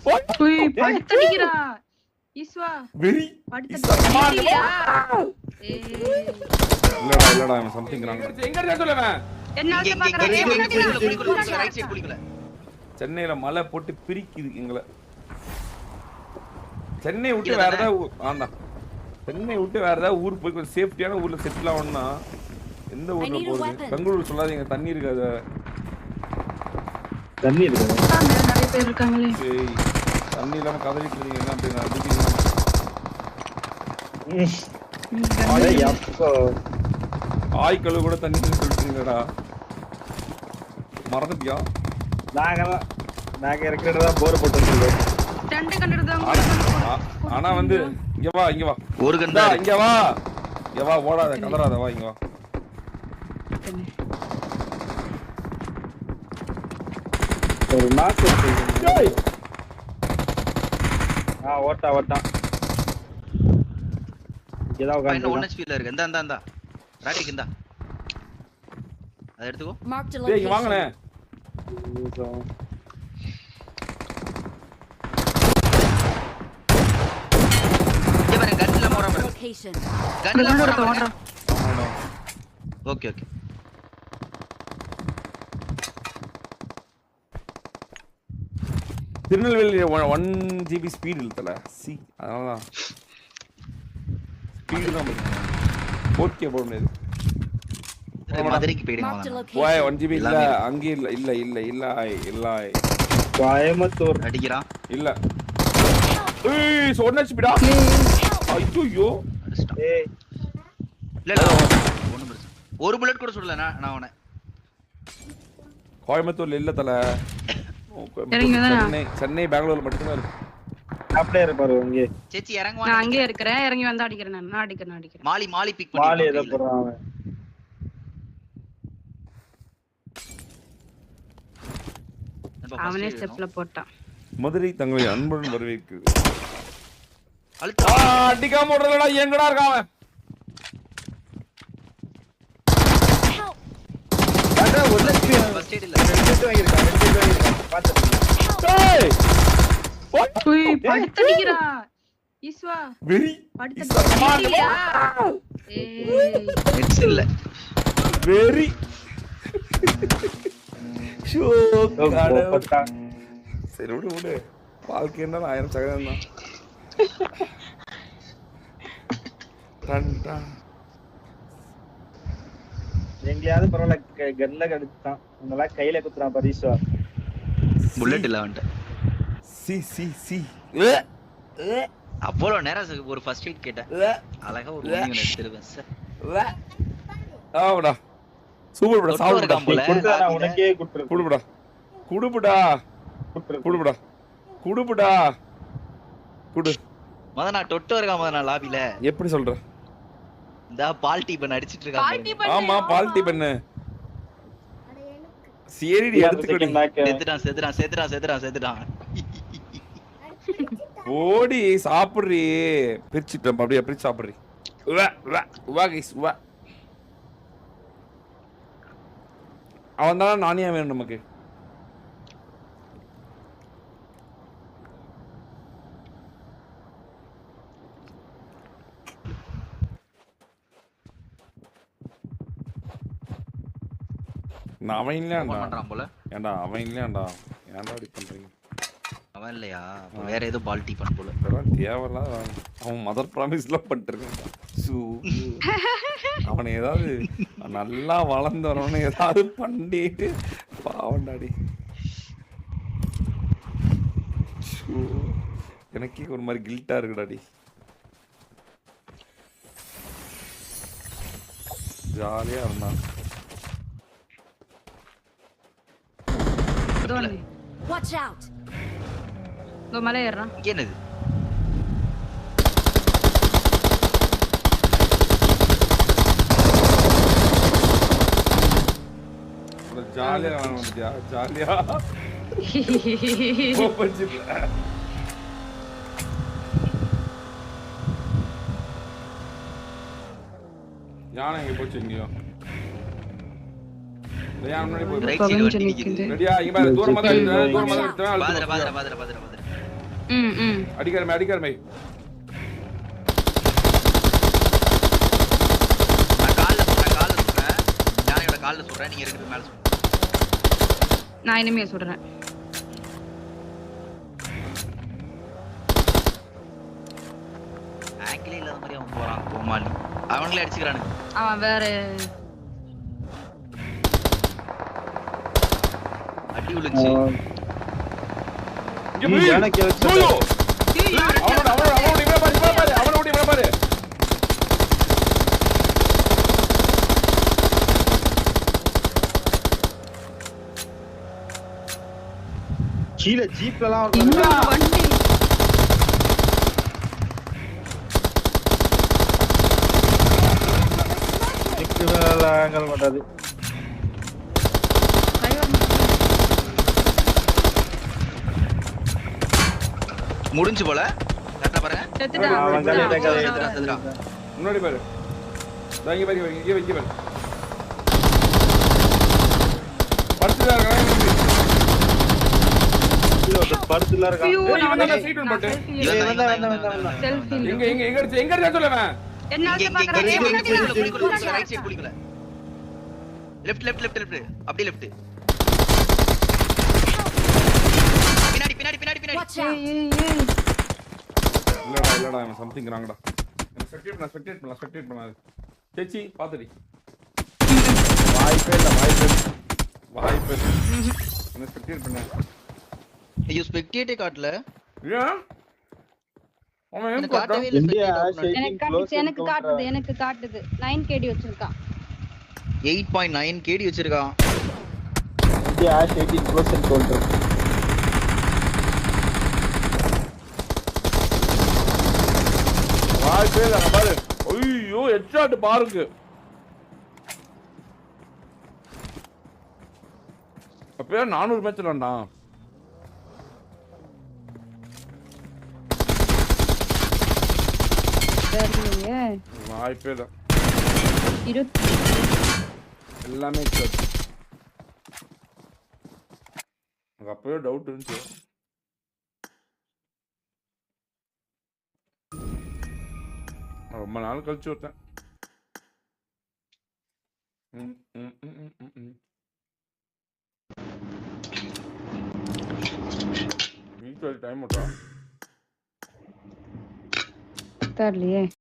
போய் படுத்தடிக்கிறா ஈஸ்வா வெரி படுத்தடிக்கிறியா இல்லடா something wrong. எங்க இருக்க சொல்லுவேன். என்ன குளிக்கல. சென்னையில மழை போட்டு பிரிக்குது எங்களை. சென்னை விட்டு வேற ஏதாவது ஆண்டா சென்னை விட்டு வேற ஏதாவது ஊருக்கு போய் கொஞ்சம் சேஃப்டியான ஊர்ல செட்டில் ஆகணும்னா எந்த ஊர்ல போறது? பெங்களூர் சொல்லாதீங்க, தண்ணி இருக்காது. தண்ணி இருக்கு. நிறைய பேர் இருக்காங்களே. தண்ணி இல்லாம கதறிட்டு இருக்கீங்க அப்படின்னா ஆய்க்கழு கூட தண்ணி சொல்லிட்டீங்கடா, மறந்துட்டியா? நாங்க இருக்கிறதா போர் போட்டு வச்சிருக்கோம். ஆனா வந்து இங்க வா ஒரு கண்டா இங்க வா ஓடாத கதறாத, வா இங்க வா. ஒரு நாக்கு ஓட்டா இங்கதான் உட்கார்ந்து 1 HP ல இருக்கு. இந்தா ராடிக்கு இந்தா அத எடுத்துக்கோ. டேய் இங்க வாங்கனே. இங்க பாருங்க கன்ல மோற பாருங்க. கன்ல மோற பாருங்க. ஓகே திருநெல்வேலி 1 GB ஸ்பீட் இல்லல சி, அதனால ஸ்பீட் தான் 4K போட முடியாது. மதுரைக்கு போயிடுங்க. ஓய் 1 GB இல்ல, அங்க இல்ல கோயம்புத்தூர் அடிக்குறான். இல்ல ஏய் சொன்ன ஸ்பீடா. ஐயோ ஏய் இல்ல ஒண்ணும் பிரச்சனை. ஒரு புல்லட் கூட சுடல நான் அவனை. கோயம்புத்தூர்ல இல்ல தல. சென்னை பெங்களூர்ல மட்டும் தான் இருக்கு. அப்படியே இருப்பாரு இங்க. சேச்சி இறங்குவா. நான் அங்கே இருக்கறேன், இறங்கி வந்து அடிக்கிறேன். நான் அடிக்கிறேன். மாலி பிக் பண்ணி. மாலி ஏதோ போறான் அவன். அவனே ஸ்டெப்ல போட்டான். மதுரை தங்களை அன்புடன் வரவேற்கிறது. அழுத்தா அடிக்காம ஓடலடா, எங்கடா இருக்கான் அவன்? அட ஒரு லட்சம் ஃபர்ஸ்ட் எய்ட் இல்ல. 2 வாங்கிருக்கான். பாத்து. டேய் போய் படுத்தடிக்கிறா ஈஸ்வா. வெரி படுத்தடிக்கிறியா நெட்ஸ் இல்ல. வெரி ஷோ போட்டா. சரி விடு வாழ்க்கை என்ன 1000 சகதம் தான். எங்கயாவது பரவாயில்ல, கன்ல கடிச்சான். உங்களா கையில குத்துறான் பரிசா. புல்லட் இல்ல அவன்ட்ட. சி அவ்வளவு நேரம் ஒரு ஃபர்ஸ்ட் எய்ட் கேட்டேன். அழகா ஒரு மூணு எடுத்துருவேன் சார். ஆவுடா சூப்பர் படா. சாவுடா குடுடா, உனக்கே குடுறேன். குடுடா குடு. மதனா டொட்டோ இருக்கான் மதனா லாபில. எப்படி சொல்ற? இந்த பால்டி பண்ண அடிச்சிட்டு இருக்கான். ஆமா பால்டி பண்ணு. சரிடி எடுத்துக்கடி. செத்துறான். ஓடி சாப்பிடுறீ. பிரிச்சிட்டேன் அப்படியே பிரிச்சு சாப்பிடுறீ. அவன் தான் நானியா வேணும் நமக்கு. அவன் இல்லையாண்டா போல. ஏண்டா அவன் இல்லையாண்டா, ஏன்டா அப்படி பண்றீங்க? அவன் இல்லையா, வேற ஏதோ பால்டி பண்ண போல. தேவையில்லாம் அவன் மதர் ப்ராமிஸ்லாம் பண்ணிருக்கான். அவனை ஏதாவது நல்லா வளர்ந்து வரவனை ஏதாவது பண்ணிட்டு பாவண்டாடி. எனக்கே ஒரு மாதிரி கில்ட்டா இருக்குடாடி. ஜாலியா இருந்தான். Watch out. Go mala ஏறறான். என்னது? ஜாலியா வந்துட்டியா? ஜாலியா போப்பஞ்சில யானை எங்க போச்சு? எங்கயோ யானை முன்னாடி போய் ரைட் சைடு வந்து நிக்குது. ரெடியா? இங்க பாரு, தூரமா தான் நிக்குது. பாதற ம் அடிக்காரமே நான் கால்ல சுடுறேன் யானையோட கால்ல சுடுறேன் நீங்க இருக்கிறது மேல சுடுங்க நான் இனிமே சொல்றேன் ஆங்கிலே இல்லாத மாதிரி அவன் போறான் கோமாளி அவங்களே அடிச்சுக்கிறானுங்க அவன் வேற அடி விழுச்சு இங்க போய் எனக்கு சோலோ அவனோட இவன பாரு அவனோட இவன பாரு கீழ ஜீப்ல எல்லாம் இன்னொரு வண்டி ஆங்கல் மாட்டாது. முடிஞ்சு போல கரெக்டா பாருங்க செத்துட்டான் முன்னாடி பாரு இங்க பாரு இங்க பாரு படுத்துடா படுத்துல இருக்கான். ஐயோ, நான் நான் சீட் ஒன் போட்டு செல்ஃபி எங்க அடிச்ச சொல்லுவேன் என்ன இங்க பாக்குறேன் ரைட் சைடு குளிக்கல லெஃப்ட் அப்படியே லெஃப்ட் பின்னாடி இல்லடா அவன் சம்திங் ராங்கடா ஸ்பெக்டேட் பண்ணாது சேச்சி பாத்துடி வாய்ப்பே என்ன ஸ்பெக்டேட் பண்ண ஐயோ ஸ்பெக்டேட்டே காட்டல ஏன் அவன் ஏன் எனக்கு பார்த்தா காட்டவே இல்ல இந்தியா எனக்கு காட்டுது 9 KD வச்சிருக்கான் 8.9 KD வச்சிருக்கான் இந்தியா 18% கோல்டர். வாய்ப்பே இல்ல பாரு ஐயோ ஹெட்ஷாட் பாருங்க அப்ப 400 மேட்ச் விளையாண்டான் தெரியலையே வாய்ப்பே இல்ல 20 எல்லாமே ஹெட்ஷாட் எனக்கு அப்பவே டவுட் இருந்துச்சு ரொம்ப நாள் கழிச்சு விட்டேன் வீட்டு டைம் விட்டா தெரியலையே